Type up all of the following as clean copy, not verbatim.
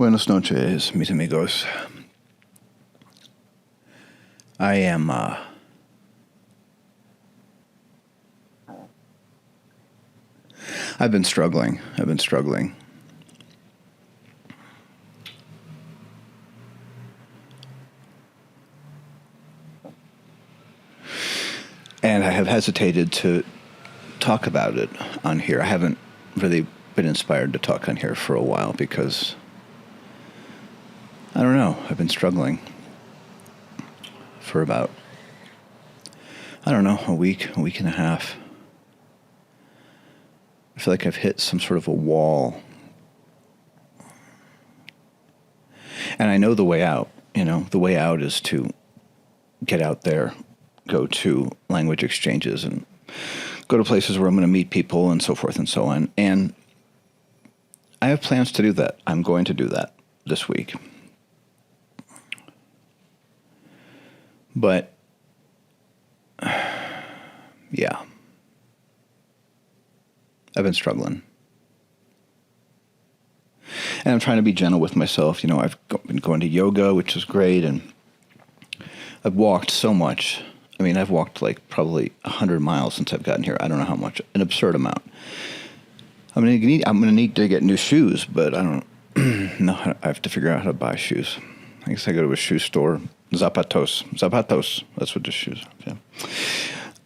Buenas noches, mis amigos. I am, I've been struggling. And I have hesitated to talk about it on here. I haven't really been inspired to talk on here for a while because, I don't know, I've been struggling for about, I don't know, a week and a half. I feel like I've hit some sort of a wall. And I know the way out, the way out is to get out there, go to language exchanges and go to places where I'm going to meet people and so forth and so on. And I have plans to do that. I'm going to do that this week. But, yeah. I've been struggling. And I'm trying to be gentle with myself. I've been going to yoga, which is great, and I've walked so much. I mean, I've walked like probably 100 miles since I've gotten here. I don't know how much. An absurd amount. I'm gonna need to get new shoes, but I don't know. I have to figure out how to buy shoes. I guess I go to a shoe store. Zapatos. That's what the shoes are.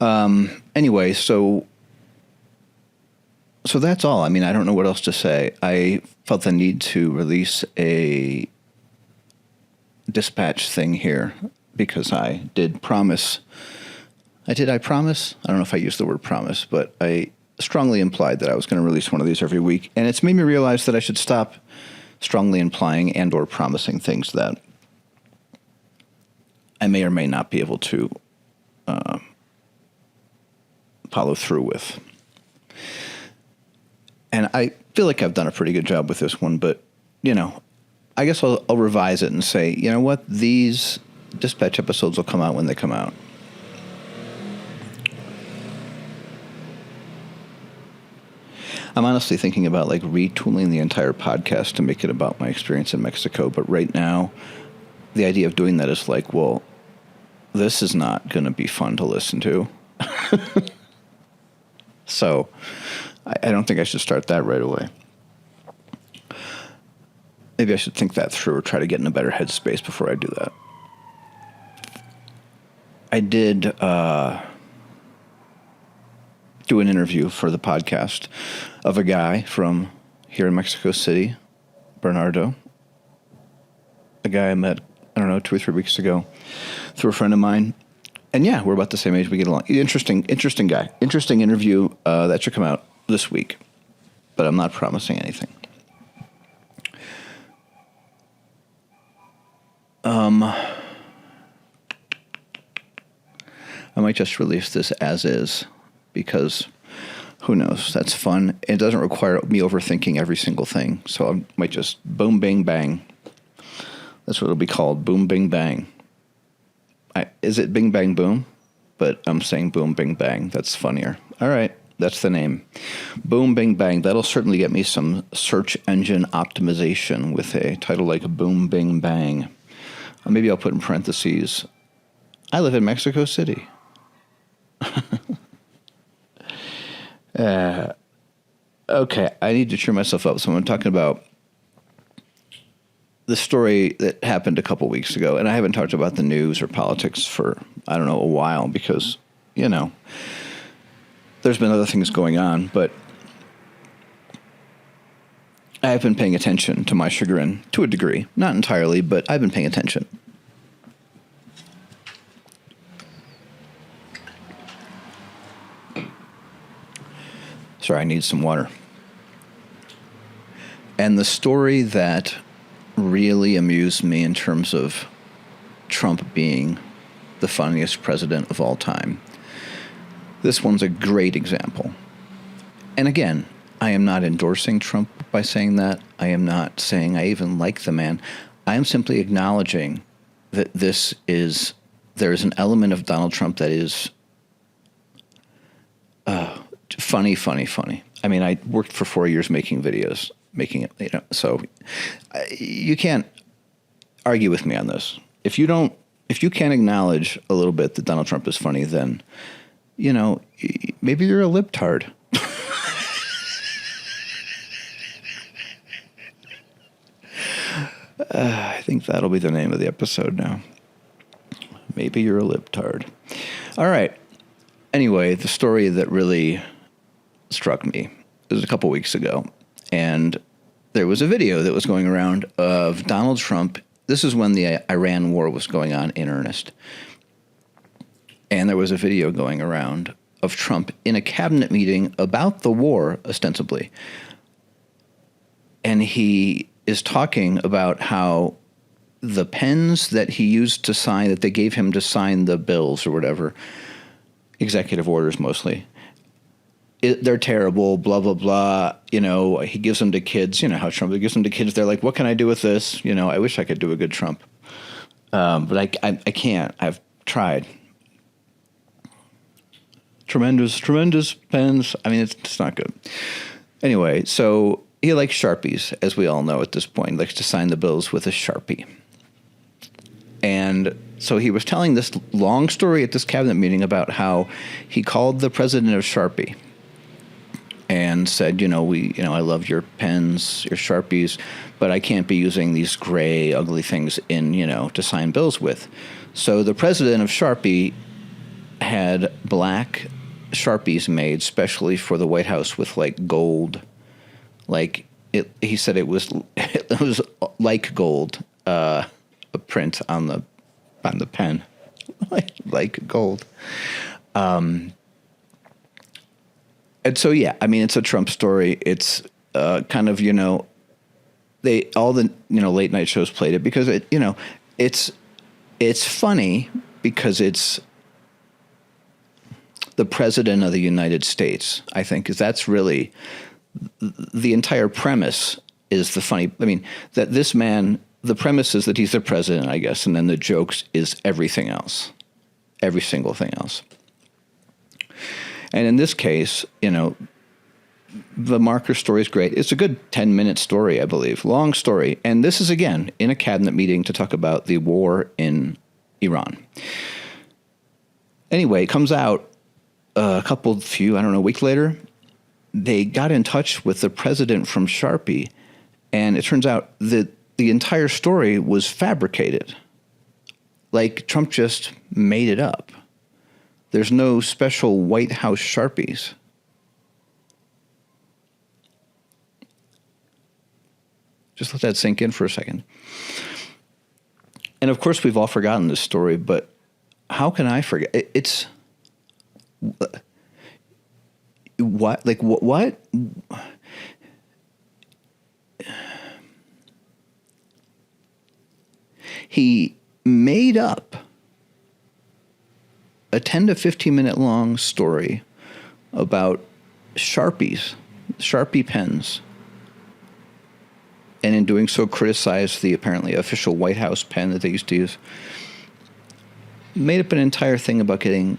Yeah. Anyway, so that's all. I mean, I don't know what else to say. I felt the need to release a dispatch thing here because I did promise. I promise? I don't know if I used the word promise, but I strongly implied that I was going to release one of these every week. And it's made me realize that I should stop strongly implying and or promising things that I may or may not be able to follow through with. And I feel like I've done a pretty good job with this one, but, I guess I'll revise it and say, you know what, these dispatch episodes will come out when they come out. I'm honestly thinking about retooling the entire podcast to make it about my experience in Mexico, but right now, the idea of doing that is well, this is not going to be fun to listen to. So I don't think I should start that right away. Maybe I should think that through or try to get in a better headspace before I do that. I did do an interview for the podcast of a guy from here in Mexico City, Bernardo. A guy I met, 2 or 3 weeks ago through a friend of mine. And yeah, we're about the same age. We get along. Interesting guy. Interesting interview that should come out this week. But I'm not promising anything. I might just release this as is because who knows? That's fun. It doesn't require me overthinking every single thing. So I might just boom, bing, bang. That's what it'll be called. Boom, bing, bang. Is it bing, bang, boom? But I'm saying boom, bing, bang. That's funnier. All right. That's the name. Boom, bing, bang. That'll certainly get me some search engine optimization with a title like Boom, Bing, Bang. Or maybe I'll put in parentheses, I live in Mexico City. Okay, I need to cheer myself up. So I'm talking about the story that happened a couple weeks ago. And I haven't talked about the news or politics for, a while because, there's been other things going on. But I have been paying attention to my chagrin to a degree. Not entirely, but I've been paying attention. Sorry, I need some water. And the story that really amused me in terms of Trump being the funniest president of all time. This one's a great example. And again, I am not endorsing Trump by saying that. I am not saying I even like the man. I am simply acknowledging that there is an element of Donald Trump that is funny. I mean, I worked for 4 years making videos. making it, so you can't argue with me on this. If you can't acknowledge a little bit that Donald Trump is funny, then, maybe you're a libtard. I think that'll be the name of the episode now. Maybe you're a libtard. All right. Anyway, the story that really struck me was a couple weeks ago, and there was a video that was going around of Donald Trump. This is when the Iran war was going on in earnest. And there was a video going around of Trump in a cabinet meeting about the war, ostensibly. And he is talking about how the pens that he used to sign, that they gave him to sign the bills or whatever, executive orders mostly, they're terrible, blah, blah, blah. He gives them to kids. How Trump gives them to kids. They're like, what can I do with this? I wish I could do a good Trump. But I can't. I've tried. Tremendous pens. I mean, it's not good. Anyway, so he likes Sharpies, as we all know at this point. He likes to sign the bills with a Sharpie. And so he was telling this long story at this cabinet meeting about how he called the president of Sharpie and said, I love your pens, your Sharpies, but I can't be using these gray, ugly things to sign bills with. So the president of Sharpie had black Sharpies made specially for the White House with like gold, he said it was like gold, a print on the pen, like gold. And so, yeah, I mean, it's a Trump story. It's kind of, all the late night shows played it because it's funny because it's the president of the United States, I think, because that's really the entire premise is the funny. I mean, that this man, the premise is that he's the president, I guess, and then the jokes is everything else, every single thing else. And in this case, the marker story is great. It's a good 10-minute story, I believe. Long story. And this is, again, in a cabinet meeting to talk about the war in Iran. Anyway, it comes out a week later. They got in touch with the president from Sharpie, and it turns out that the entire story was fabricated. Like, Trump just made it up. There's no special White House Sharpies. Just let that sink in for a second. And of course, we've all forgotten this story, but how can I forget? It's what? Like what? He made up a 10 to 15 minute long story about Sharpies, Sharpie pens, and in doing so criticized the apparently official White House pen that they used to use. Made up an entire thing about getting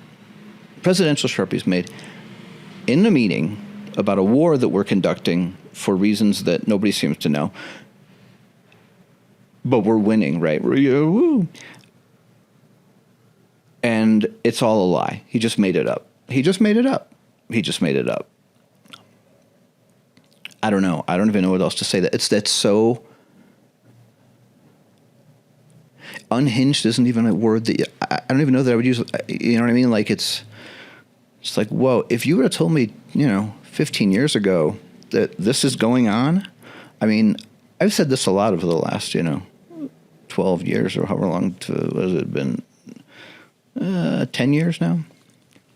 presidential Sharpies made in a meeting about a war that we're conducting for reasons that nobody seems to know. But we're winning, right? Woo. And it's all a lie. He just made it up. He just made it up. I don't know. I don't even know what else to say. That's so unhinged isn't even a word that I don't even know that I would use. You know what I mean? Like it's like, whoa, if you would have told me, 15 years ago that this is going on, I mean, I've said this a lot over the last, 12 years or however long, what has it been? 10 years now?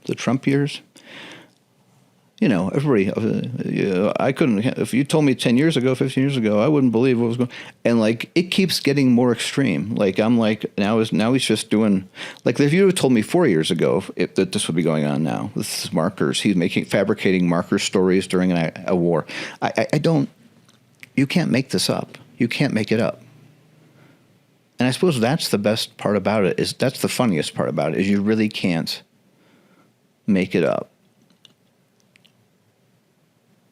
The Trump years? Everybody, I couldn't, if you told me 10 years ago, 15 years ago, I wouldn't believe what was going on. And like, it keeps getting more extreme. Like, I'm like, now he's just doing, like, if you had told me 4 years ago that this would be going on now, this is markers, he's fabricating marker stories during a war. You can't make this up. You can't make it up. And I suppose that's the best part about it, that's the funniest part about it, is you really can't make it up.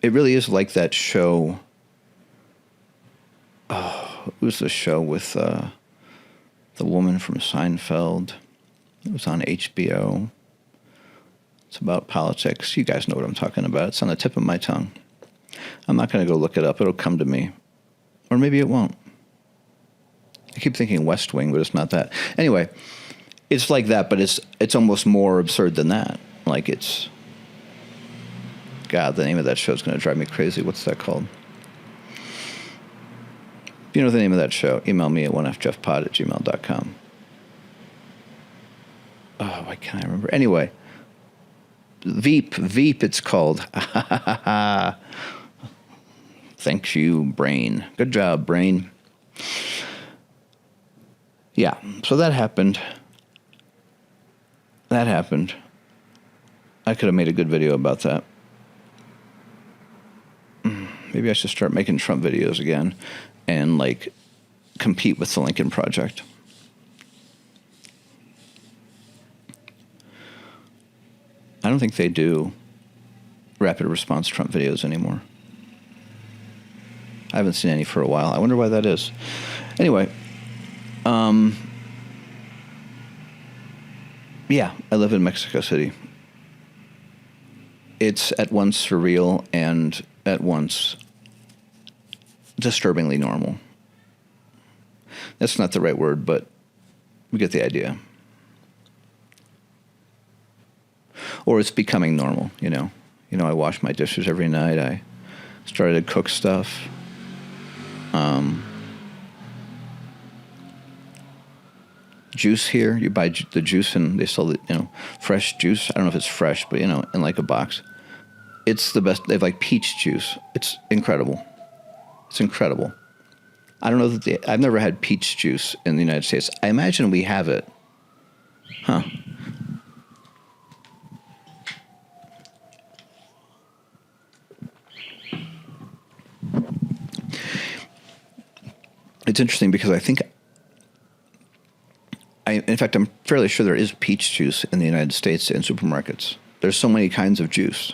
It really is like that show who's the show with the woman from Seinfeld? It was on HBO. It's about politics. You guys know what I'm talking about. It's on the tip of my tongue. I'm not going to go look it up. It'll come to me. Or maybe it won't. I keep thinking West Wing, but it's not that. Anyway, it's like that, but it's almost more absurd than that. Like it's... God, the name of that show is going to drive me crazy. What's that called? If you know the name of that show, email me at onefjefpod@gmail.com. Oh, why can't I remember? Anyway, Veep, it's called. Thanks you, brain. Good job, brain. Yeah, so that happened. I could have made a good video about that. Maybe I should start making Trump videos again and, like, compete with the Lincoln Project. I don't think they do rapid response Trump videos anymore. I haven't seen any for a while. I wonder why that is. Anyway, yeah, I live in Mexico City. It's at once surreal and at once disturbingly normal. That's not the right word, but we get the idea. Or it's becoming normal, you know. You know, I wash my dishes every night. I started to cook stuff. Juice here, you buy the juice and they sell the, you know, fresh juice. I don't know if it's fresh, but, you know, in like a box. It's the best. They have like peach juice. It's incredible. It's incredible. I don't know that I've never had peach juice in the United States. I imagine we have it. Huh. It's interesting because I think, in fact, I'm fairly sure there is peach juice in the United States in supermarkets. There's so many kinds of juice.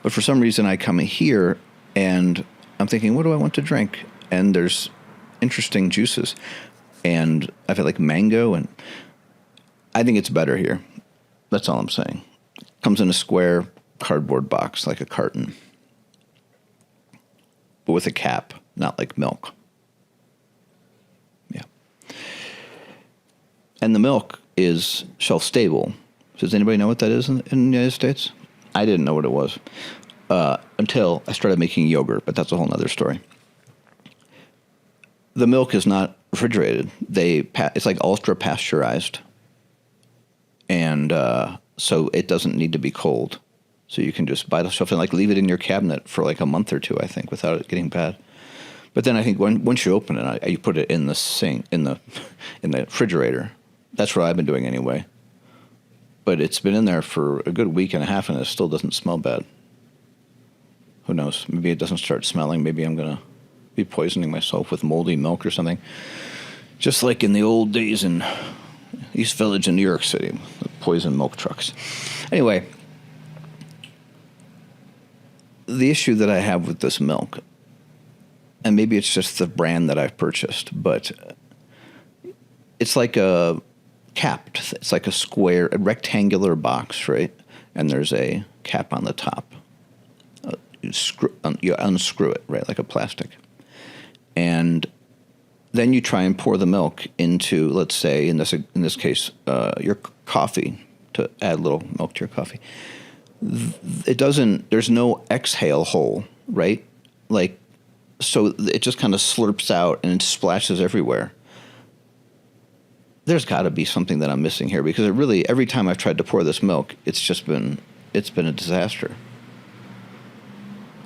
But for some reason, I come here and I'm thinking, what do I want to drink? And there's interesting juices. And I've had like mango, and I think it's better here. That's all I'm saying. Comes in a square cardboard box, like a carton. But with a cap, not like milk. Yeah. And the milk is shelf-stable. Does anybody know what that is in the United States? I didn't know what it was until I started making yogurt, but that's a whole other story. The milk is not refrigerated. It's like ultra-pasteurized. And so it doesn't need to be cold. So you can just buy the stuff and like leave it in your cabinet for like a month or two, I think, without it getting bad. But then I think once you open it, you put it in the sink, in the refrigerator. That's what I've been doing anyway. But it's been in there for a good week and a half, and it still doesn't smell bad. Who knows? Maybe it doesn't start smelling. Maybe I'm going to be poisoning myself with moldy milk or something. Just like in the old days in East Village in New York City, the poison milk trucks. Anyway, the issue that I have with this milk, and maybe it's just the brand that I've purchased, but it's like a capped. It's like a rectangular box, right? And there's a cap on the top. You unscrew it, right, like a plastic. And then you try and pour the milk into, let's say, in this case, your coffee, to add a little milk to your coffee. There's no exhale hole, right? Like, so it just kind of slurps out and it splashes everywhere. There's got to be something that I'm missing here, because it really, every time I've tried to pour this milk, it's been a disaster.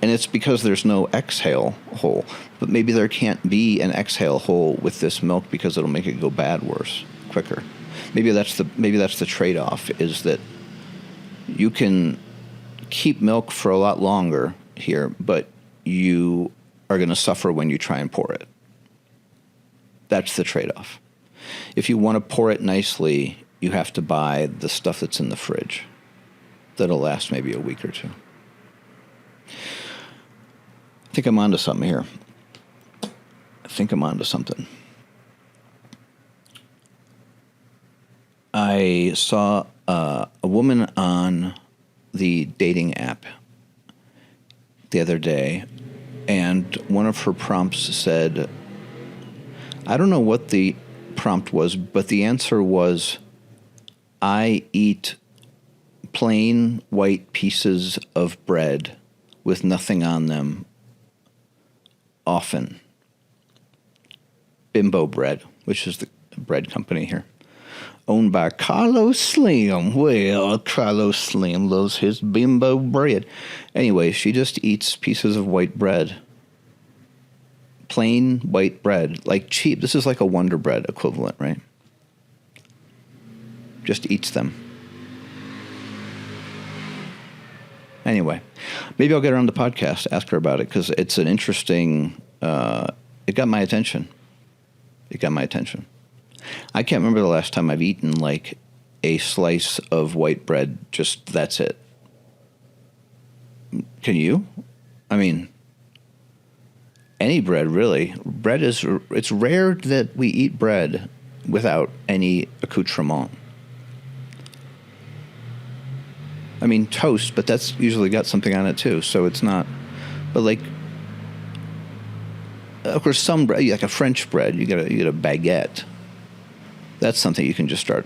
And it's because there's no exhale hole. But maybe there can't be an exhale hole with this milk because it'll make it go bad quicker. Maybe that's the trade-off, is that you can keep milk for a lot longer here, but you are going to suffer when you try and pour it. That's the trade-off. If you want to pour it nicely, you have to buy the stuff that's in the fridge. That'll last maybe a week or two. I think I'm onto something here. I think I'm onto something. I saw a woman on the dating app the other day, and one of her prompts said, I don't know what the prompt was, but the answer was, I eat plain white pieces of bread with nothing on them often. Bimbo bread, which is the bread company here, owned by Carlos Slim. Well, Carlos Slim loves his Bimbo bread. Anyway, she just eats pieces of white bread. Plain white bread. Like cheap. This is like a Wonder Bread equivalent, right? Just eats them. Anyway, maybe I'll get her on the podcast, ask her about it, because it's an interesting... it got my attention. I can't remember the last time I've eaten, like, a slice of white bread, just that's it. Can you? I mean, any bread, really. Bread is... It's rare that we eat bread without any accoutrement. I mean, toast, but that's usually got something on it, too, so it's not... But, like... Of course, some bread, like a French bread, you get a baguette. That's something you can just start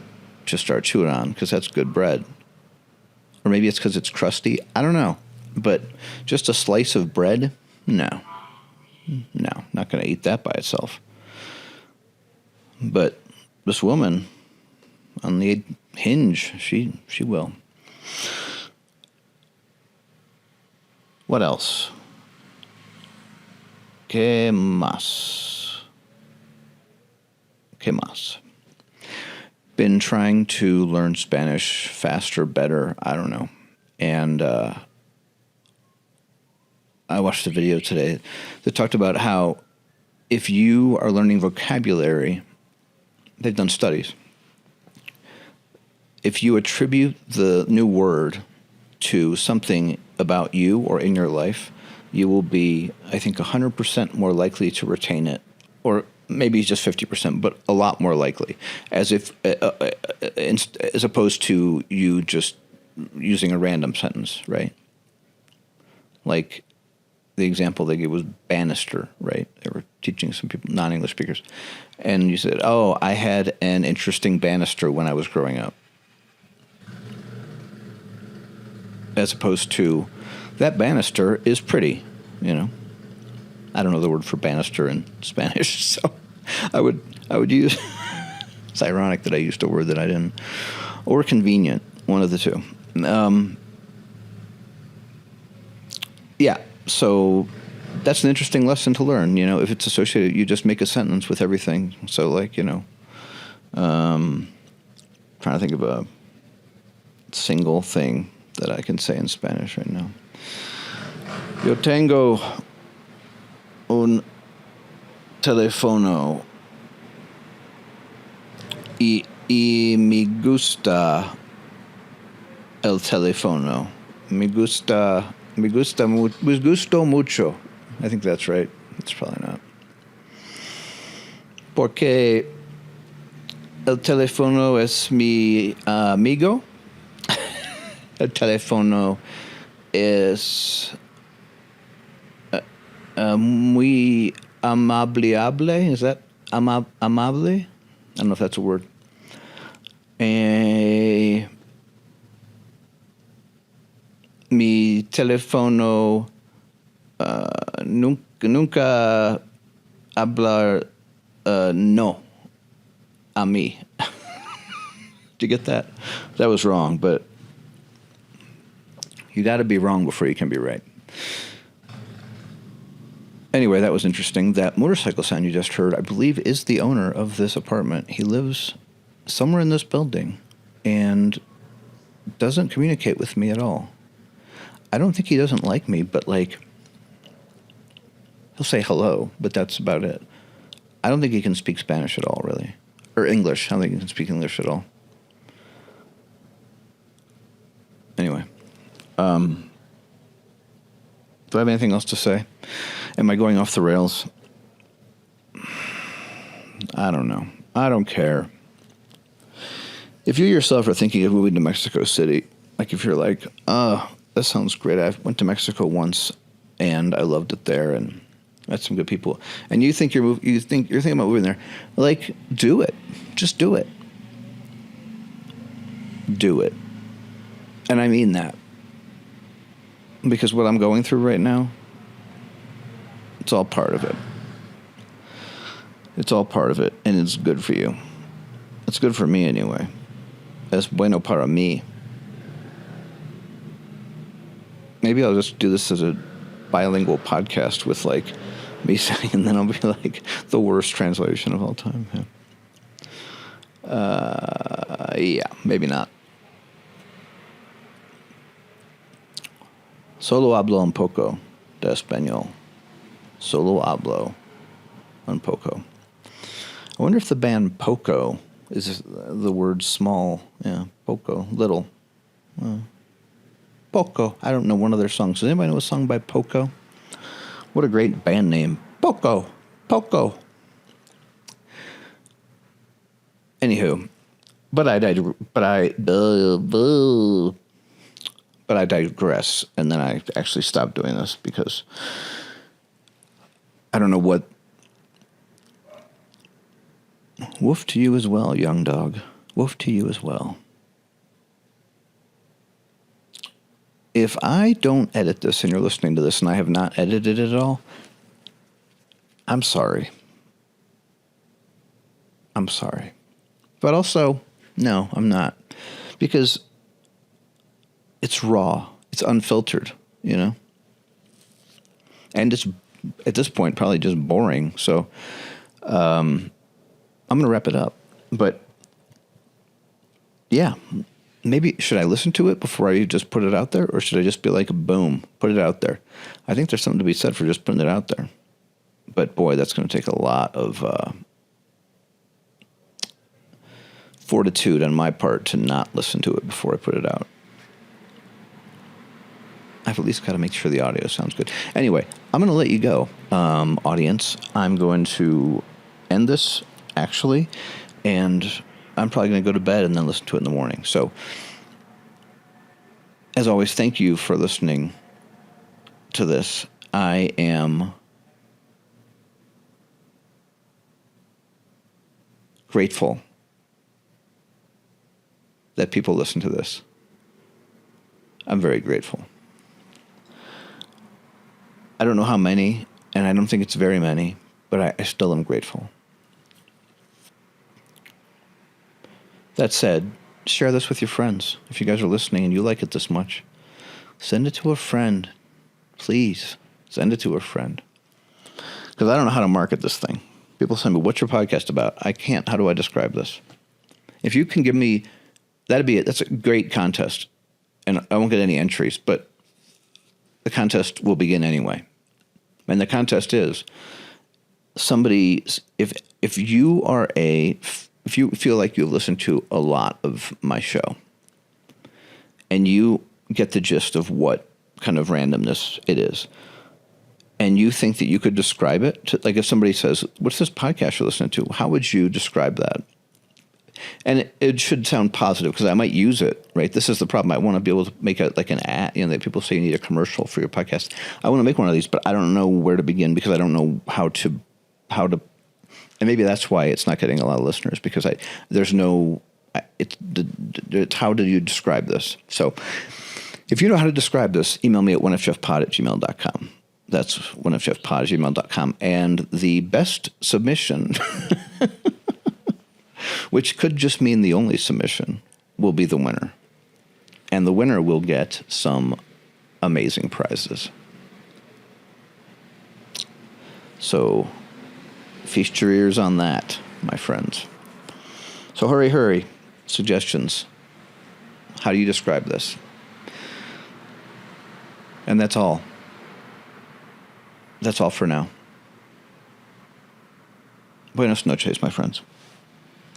chewing on, because that's good bread. Or maybe it's because it's crusty. I don't know. But just a slice of bread? No, not going to eat that by itself. But this woman on the Hinge, she will. What else? ¿Qué más? Been trying to learn Spanish faster, better, I don't know. And I watched a video today that talked about how if you are learning vocabulary, they've done studies. If you attribute the new word to something about you or in your life, you will be, I think, 100% more likely to retain it, or maybe just 50%, but a lot more likely, as opposed to you just using a random sentence, right? Like the example they gave was banister, right? They were teaching some people, non-English speakers, and you said, "Oh, I had an interesting banister when I was growing up," as opposed to, that banister is pretty, you know. I don't know the word for banister in Spanish, so I would use... It's ironic that I used a word that I didn't. Or convenient, one of the two. Yeah, so that's an interesting lesson to learn, you know. If it's associated, you just make a sentence with everything. So, like, you know, trying to think of a single thing that I can say in Spanish right now. Yo tengo un teléfono y me gusta el teléfono. Me gustó mucho. I think that's right. It's probably not. Porque el teléfono es mi amigo. El teléfono es muy amable. Is that amable? I don't know if that's a word. Mi teléfono nunca hablar no a mí. Did you get that? That was wrong, but you got to be wrong before you can be right. Anyway, that was interesting. That motorcycle sound you just heard, I believe, is the owner of this apartment. He lives somewhere in this building and doesn't communicate with me at all. I don't think he doesn't like me, but, like, he'll say hello, but that's about it. I don't think he can speak Spanish at all, really. Or English. I don't think he can speak English at all. Anyway. Do I have anything else to say? Am I going off the rails? I don't know. I don't care. If you yourself are thinking of moving to Mexico City, like if you're like, that sounds great. I went to Mexico once and I loved it there and met some good people. And you think you're thinking about moving there, like do it. Just do it. Do it. And I mean that. Because what I'm going through right now, it's all part of it. It's all part of it, and it's good for you. It's good for me anyway. Es bueno para mí. Maybe I'll just do this as a bilingual podcast with like me saying, and then I'll be like the worst translation of all time. Yeah, maybe not. Solo hablo un poco de español. Solo hablo un poco. I wonder if the band Poco is the word small. Yeah, Poco, little. Poco. I don't know one of their songs. Does anybody know a song by Poco? What a great band name. Poco. Poco. Anywho, but I digress, and then I actually stopped doing this because I don't know what. Woof to you as well, young dog. Woof to you as well. If I don't edit this and you're listening to this and I have not edited it at all, I'm sorry. I'm sorry. But also, no, I'm not. Because it's raw. It's unfiltered, you know? And it's, at this point, probably just boring. So, I'm going to wrap it up. But, yeah, maybe should I listen to it before I just put it out there? Or should I just be like, boom, put it out there? I think there's something to be said for just putting it out there. But, boy, that's going to take a lot of fortitude on my part to not listen to it before I put it out. I've at least got to make sure the audio sounds good. Anyway, I'm going to let you go, audience. I'm going to end this, actually, and I'm probably going to go to bed and then listen to it in the morning. So, as always, thank you for listening to this. I am grateful that people listen to this. I'm very grateful. I don't know how many, and I don't think it's very many, but I still am grateful. That said, share this with your friends. If you guys are listening and you like it this much, send it to a friend. Please, send it to a friend. Because I don't know how to market this thing. People say me, what's your podcast about? I can't. How do I describe this? If you can give me, that'd be it. That's a great contest. And I won't get any entries, but the contest will begin anyway. And the contest is somebody, if you feel like you've listened to a lot of my show and you get the gist of what kind of randomness it is, and you think that you could describe it, like if somebody says, what's this podcast you're listening to? How would you describe that? And it should sound positive because I might use it, right? This is the problem. I want to be able to make an ad, that people say you need a commercial for your podcast. I want to make one of these, but I don't know where to begin because I don't know how to, and maybe that's why it's not getting a lot of listeners because it's how do you describe this? So if you know how to describe this, email me at onefjefpod@gmail.com. That's onefjefpod@gmail.com. And the best submission, which could just mean the only submission, will be the winner. And the winner will get some amazing prizes. So feast your ears on that, my friends. So hurry. Suggestions. How do you describe this? And that's all. That's all for now. Buenas noches, my friends.